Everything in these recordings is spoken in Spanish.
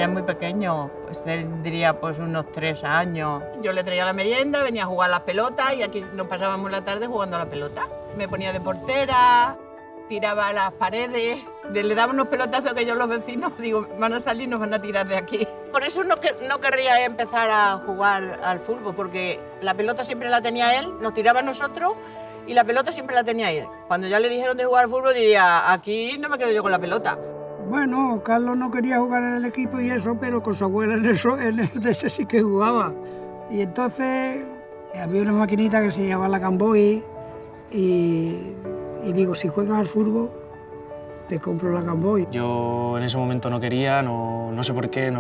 era muy pequeño, pues tendría pues unos 3 años. Yo le traía la merienda, venía a jugar a las pelotas y aquí nos pasábamos la tarde jugando a la pelota. Me ponía de portera, tiraba a las paredes, le daba unos pelotazos que yo los vecinos, digo, van a salir y nos van a tirar de aquí. Por eso no querría empezar a jugar al fútbol, porque la pelota siempre la tenía él, nos tiraba a nosotros y la pelota siempre la tenía él. Cuando ya le dijeron de jugar al fútbol diría, aquí no me quedo yo con la pelota. Bueno, Carlos no quería jugar en el equipo y eso, pero con su abuela en el de ese sí que jugaba. Y entonces había una maquinita que se llamaba la Gamboy y digo, si juegas al fútbol, te compro la Gamboy. Yo en ese momento no quería, no sé por qué,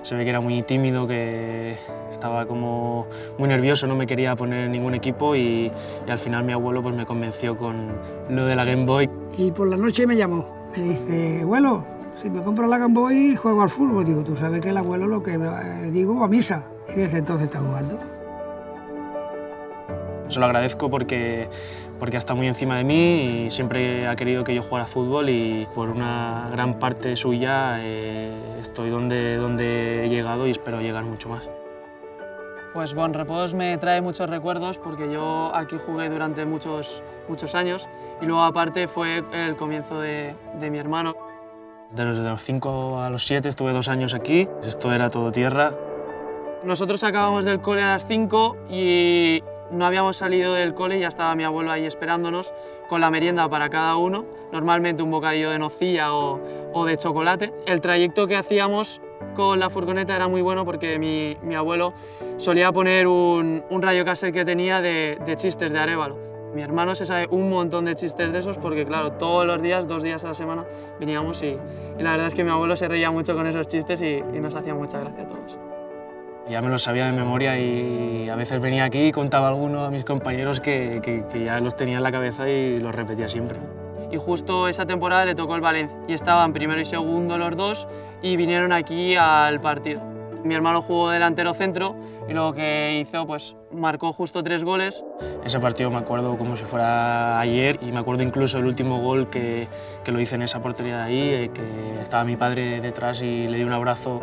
se ve que era muy tímido, que estaba como muy nervioso, no me quería poner en ningún equipo y al final mi abuelo pues me convenció con lo de la Game Boy. Y por la noche me llamó, me dice, abuelo, si me compro la Game Boy juego al fútbol. Digo, tú sabes que el abuelo lo que digo a misa. Y desde entonces está jugando. Se lo agradezco porque ha estado muy encima de mí y siempre ha querido que yo jugara a fútbol y por una gran parte suya estoy donde he llegado y espero llegar mucho más. Pues Bonrepòs me trae muchos recuerdos porque yo aquí jugué durante muchos años y luego aparte fue el comienzo de mi hermano. Desde los 5 a los 7 estuve 2 años aquí, esto era todo tierra. Nosotros acabamos del cole a las 5 y no habíamos salido del cole y ya estaba mi abuelo ahí esperándonos con la merienda para cada uno, normalmente un bocadillo de nocilla o de chocolate. El trayecto que hacíamos con la furgoneta era muy bueno porque mi abuelo solía poner un radiocassette que tenía de chistes de Arévalo. Mi hermano se sabe un montón de chistes de esos porque, claro, todos los días, 2 días a la semana, veníamos y la verdad es que mi abuelo se reía mucho con esos chistes y nos hacía mucha gracia a todos. Ya me los sabía de memoria y a veces venía aquí y contaba a alguno a mis compañeros que ya los tenía en la cabeza y los repetía siempre. Y justo esa temporada le tocó el Valencia y estaban primero y segundo los dos y vinieron aquí al partido. Mi hermano jugó delantero centro y lo que hizo, pues marcó justo 3 goles. Ese partido me acuerdo como si fuera ayer y me acuerdo incluso el último gol que lo hice en esa portería de ahí, que estaba mi padre detrás y le di un abrazo.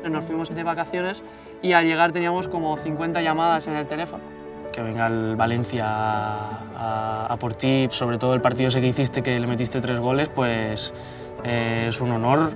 Nos fuimos de vacaciones y al llegar teníamos como 50 llamadas en el teléfono. Que venga el Valencia a por ti, sobre todo el partido ese que hiciste, que le metiste 3 goles, pues es un honor.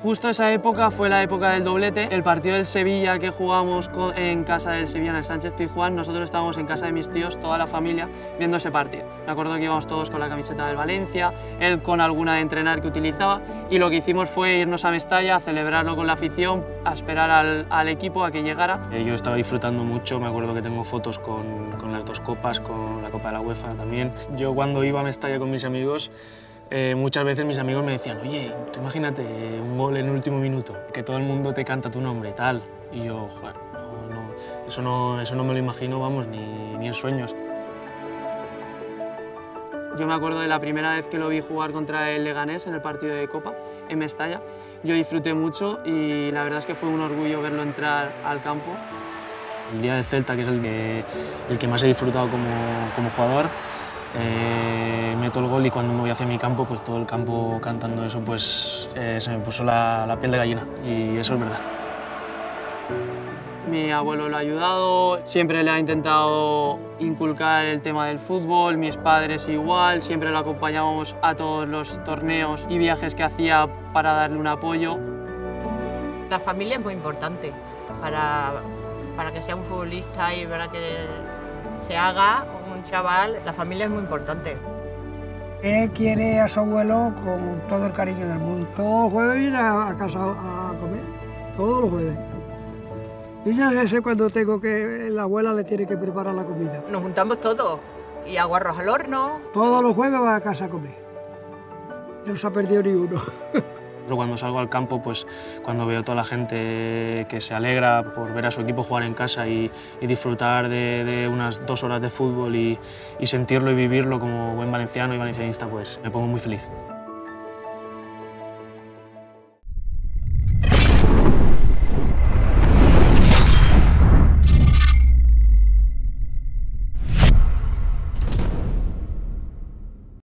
Justo esa época fue la época del doblete, el partido del Sevilla que jugamos en casa del Sevilla, en el Sánchez-Pizjuán. Nosotros estábamos en casa de mis tíos, toda la familia, viendo ese partido. Me acuerdo que íbamos todos con la camiseta del Valencia, él con alguna de entrenar que utilizaba y lo que hicimos fue irnos a Mestalla a celebrarlo con la afición, a esperar al equipo a que llegara. Yo estaba disfrutando mucho, me acuerdo que tengo fotos con las 2 copas, con la Copa de la UEFA también. Yo cuando iba a Mestalla con mis amigos, muchas veces mis amigos me decían, oye, tú imagínate un gol en el último minuto, que todo el mundo te canta tu nombre y tal. Y yo, joder, eso no me lo imagino, vamos, ni en sueños. Yo me acuerdo de la primera vez que lo vi jugar contra el Leganés en el partido de Copa, en Mestalla. Yo disfruté mucho y la verdad es que fue un orgullo verlo entrar al campo. El día del Celta, que es el que más he disfrutado como jugador, meto el gol y cuando me voy hacia mi campo, pues todo el campo cantando eso, pues se me puso la piel de gallina y eso es verdad. Mi abuelo lo ha ayudado, siempre le ha intentado inculcar el tema del fútbol, mis padres igual, siempre lo acompañábamos a todos los torneos y viajes que hacía para darle un apoyo. La familia es muy importante para que sea un futbolista y para que se haga un chaval, la familia es muy importante. Él quiere a su abuelo con todo el cariño del mundo. Todos los jueves viene a casa a comer, todos los jueves. Y ya sé cuando tengo que la abuela le tiene que preparar la comida. Nos juntamos todos y hago arroz al horno. Todos los jueves va a casa a comer. No se ha perdido ni uno. Cuando salgo al campo, pues cuando veo toda la gente que se alegra por ver a su equipo jugar en casa y disfrutar de unas 2 horas de fútbol y sentirlo y vivirlo como buen valenciano y valencianista, pues me pongo muy feliz.